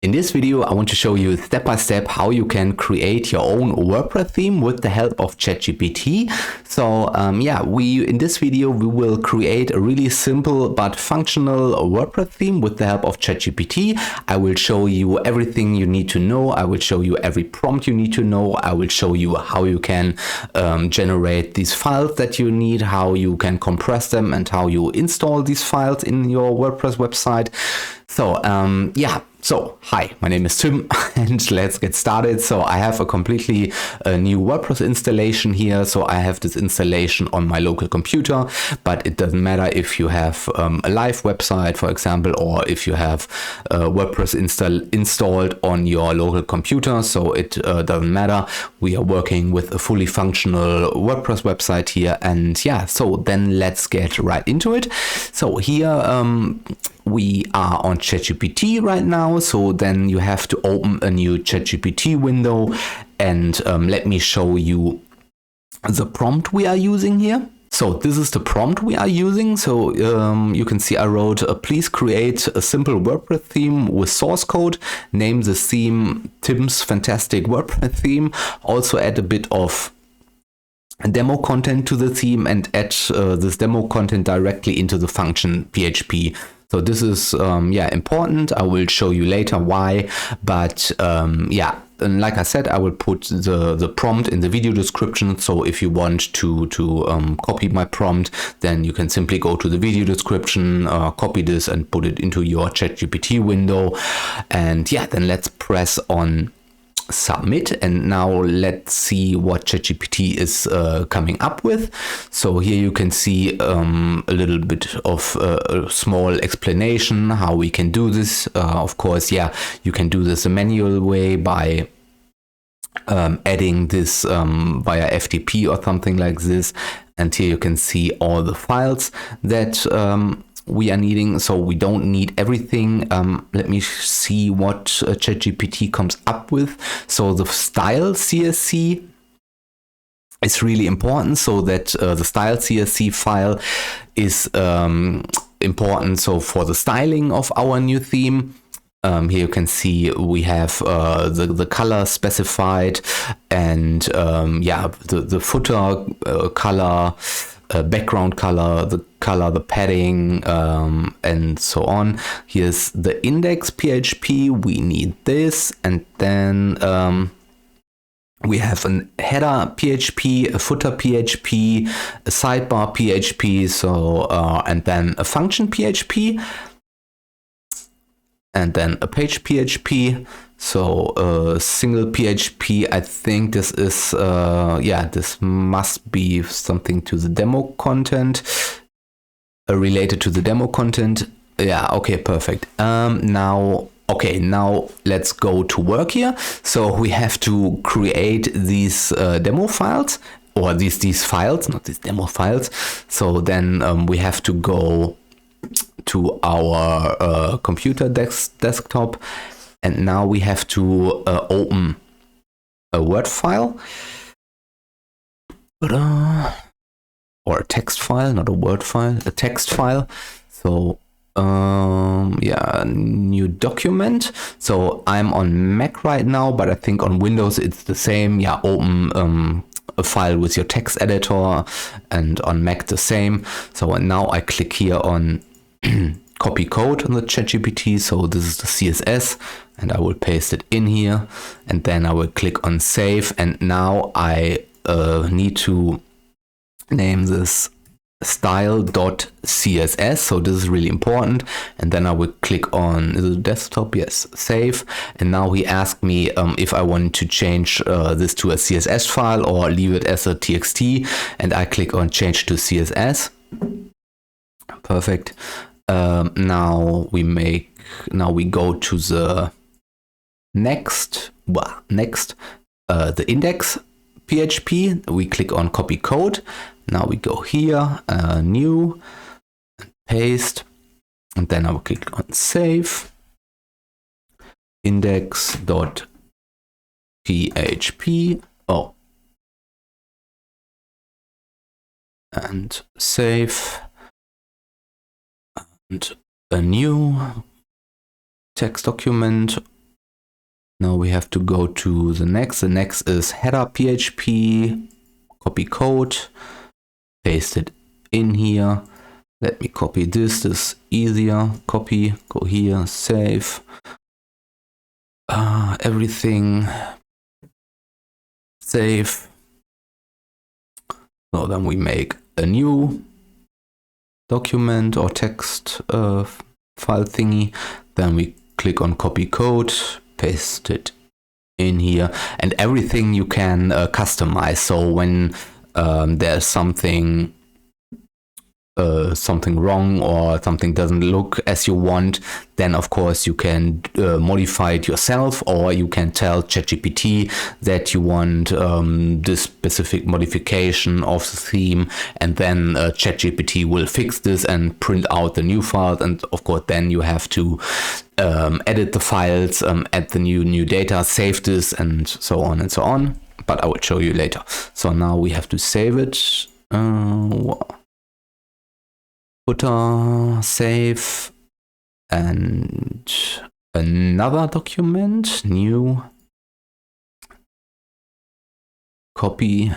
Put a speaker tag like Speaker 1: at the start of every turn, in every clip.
Speaker 1: In this video, I want to show you step by step how you can create your own WordPress theme with the help of ChatGPT. So in this video, we will create a really simple but functional WordPress theme with the help of ChatGPT. I will show you everything you need to know. I will show you every prompt you need to know. I will show you how you can generate these files that you need, how you can compress them, and how you install these files in your WordPress website. So, hi, my name is Tim and let's get started. So I have a completely new WordPress installation here. So I have this installation on my local computer, but it doesn't matter if you have a live website, for example, or if you have WordPress installed on your local computer. So it doesn't matter. We are working with a fully functional WordPress website here. And yeah, so then let's get right into it. So here, we are on ChatGPT right now, so then you have to open a new ChatGPT window and let me show you the prompt we are using here. So this is the prompt we are using. So you can see I wrote, please create a simple WordPress theme with source code, name the theme Tim's Fantastic WordPress Theme, also add a bit of demo content to the theme and add this demo content directly into the function PHP. So this is important. I will show you later why, but and like I said, I will put the prompt in the video description. So if you want to copy my prompt, then you can simply go to the video description, copy this and put it into your ChatGPT window. And yeah, then let's press on submit, and now let's see what ChatGPT is coming up with. So here you can see a little bit of a small explanation how we can do this. Of course, you can do this a manual way by adding this via FTP or something like this. And here you can see all the files that we are needing, so we don't need everything. Let me see what ChatGPT comes up with. So the style CSC is really important, so that the style CSC file is important. So for the styling of our new theme, here you can see we have the color specified, and the footer color, background color, the padding, and so on. Here's the index.php. We need this, and then we have a header PHP, a footer PHP, a sidebar PHP, so and then a function PHP, and then a page PHP. So single PHP, I think this is this must be something to the demo content, related to the demo content. Yeah, okay, perfect. Now let's go to work here. So we have to create these demo files, or these files, not these demo files. So then we have to go to our computer desktop. And now we have to open a Word file, or a text file, not a Word file, a text file. So new document. So I'm on Mac right now, but I think on Windows it's the same. Yeah, open a file with your text editor, and on Mac the same. So now I click here on copy code on the ChatGPT. So this is the CSS, and I will paste it in here, and then I will click on save. And now I need to name this style.css. So this is really important. And then I will click on the desktop, yes, save. And now he asked me if I want to change this to a CSS file or leave it as a TXT, and I click on change to CSS. Perfect. Now we go to the next, the index PHP. We click on copy code. Now we go here, new, paste, and then I will click on save, index.php, and save. And a new text document, Now we have to go to the next. The next is header PHP, copy code, paste it in here. Let me copy this is easier. Copy, go here, save. Everything, save. So then we make a new document or text file thingy. Then we click on copy code, paste it in here, and everything you can customize. So when there's something wrong or something doesn't look as you want, then of course you can modify it yourself, or you can tell ChatGPT that you want this specific modification of the theme, and then ChatGPT will fix this and print out the new files. And of course then you have to edit the files, add the new data, save this, and so on and so on. But I will show you later. So now we have to save it. Footer, save, and another document, new, copy,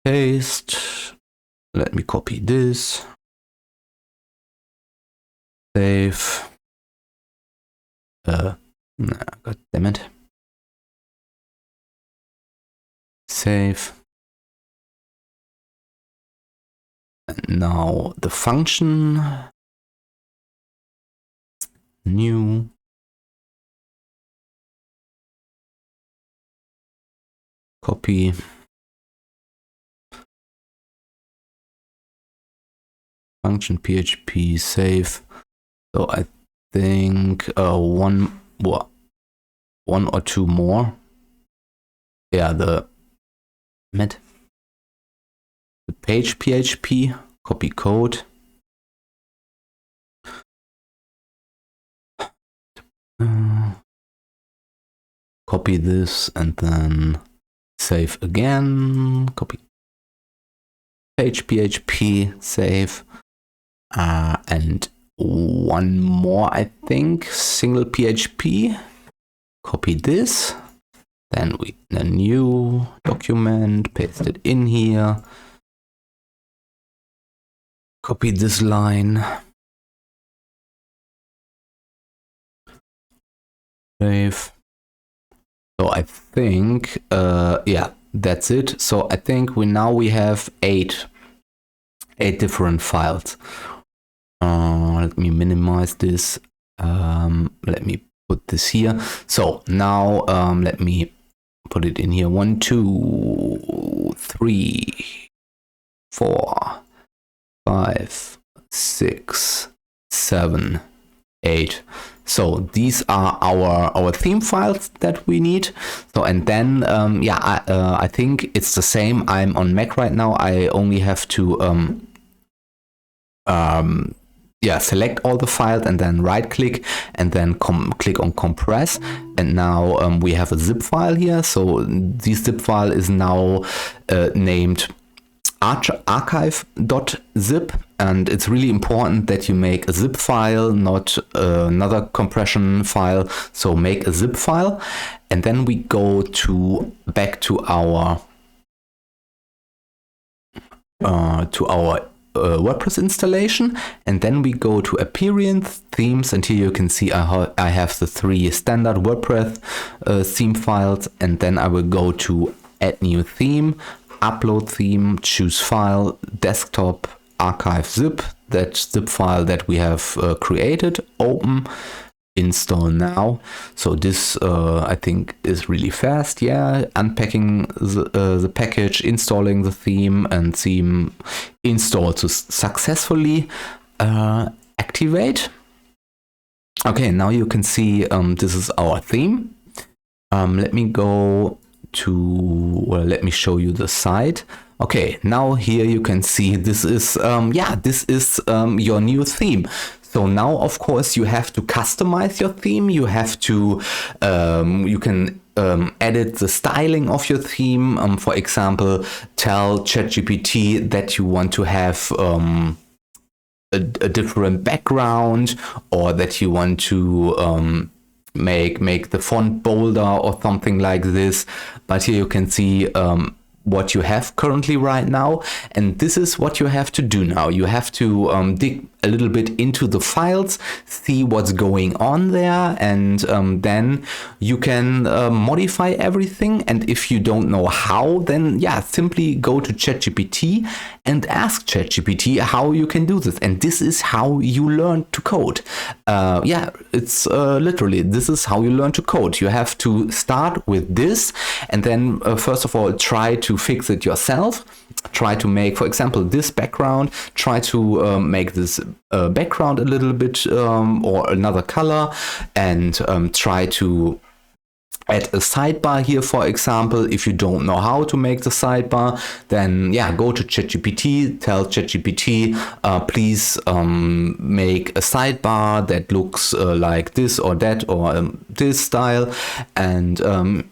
Speaker 1: paste. Let me copy this, save. God damn it. Save. Now the function, new, copy, function PHP, save. So I think one or two more. Yeah, the page PHP, copy code. Copy this and then save again. Copy page PHP, save. And one more, I think, single PHP. Copy this. Then a new document, paste it in here. Copy this line. Save. So I think, yeah, that's it. So I think we have eight different files. Let me minimize this. Let me put this here. So now let me put it in here. 1, 2, 3, 4, 5, 6, 7, 8. So these are our theme files that we need. So and then yeah, I think it's the same. I'm on Mac right now. I only have to yeah, select all the files and then right click and then click on compress. And now we have a zip file here. So this zip file is now named archive.zip, and it's really important that you make a zip file, not another compression file. So make a zip file, and then we go back to our WordPress installation, and then we go to appearance, themes, and here you can see I have the 3 standard WordPress theme files, and then I will go to add new theme, upload theme, choose file, desktop, archive zip, that zip file that we have created, open, install now. So this I think is really fast. Yeah, unpacking the package, installing the theme, and theme installed to successfully activate. Okay, now you can see this is our theme. Let me go to, well, let me show you the site. Okay, now here you can see this is yeah, this is your new theme. So now, of course, you have to customize your theme. You have to you can edit the styling of your theme. For example, tell ChatGPT that you want to have a different background, or that you want to make the font bolder or something like this. But here you can see what you have currently right now, and this is what you have to do now. You have to dig a little bit into the files, see what's going on there, and then you can modify everything. And if you don't know how, then yeah, simply go to ChatGPT and ask ChatGPT how you can do this. And this is how you learn to code. Yeah, it's literally, this is how you learn to code. You have to start with this, and then first of all, try to fix it yourself. Try to make, for example, this background. Try to make this background a little bit or another color, and try to add a sidebar here, for example. If you don't know how to make the sidebar, then yeah, go to ChatGPT, tell ChatGPT, please make a sidebar that looks like this or that or this style, and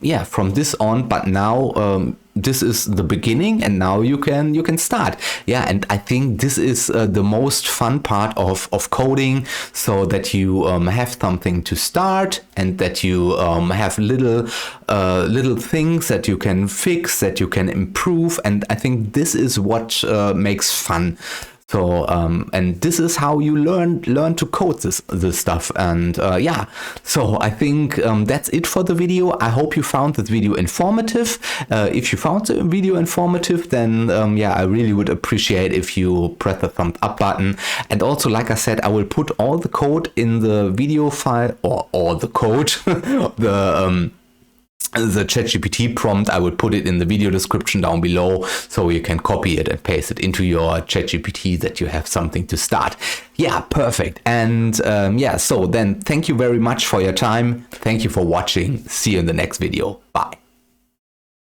Speaker 1: yeah, from this on. But now this is the beginning, and now you can start. Yeah, and I think this is the most fun part of coding, so that you have something to start, and that you have little things that you can fix, that you can improve. And I think this is what makes fun. So and this is how you learn to code this stuff. And yeah, so I think that's it for the video. I hope you found this video informative. If you found the video informative, then yeah, I really would appreciate if you press the thumbs up button. And also, like I said, I will put all the code in the video file, or all the code the ChatGPT prompt. I will put it in the video description down below, so you can copy it and paste it into your ChatGPT, that you have something to start. Yeah, perfect. And yeah, so then thank you very much for your time. Thank you for watching. See you in the next video. Bye.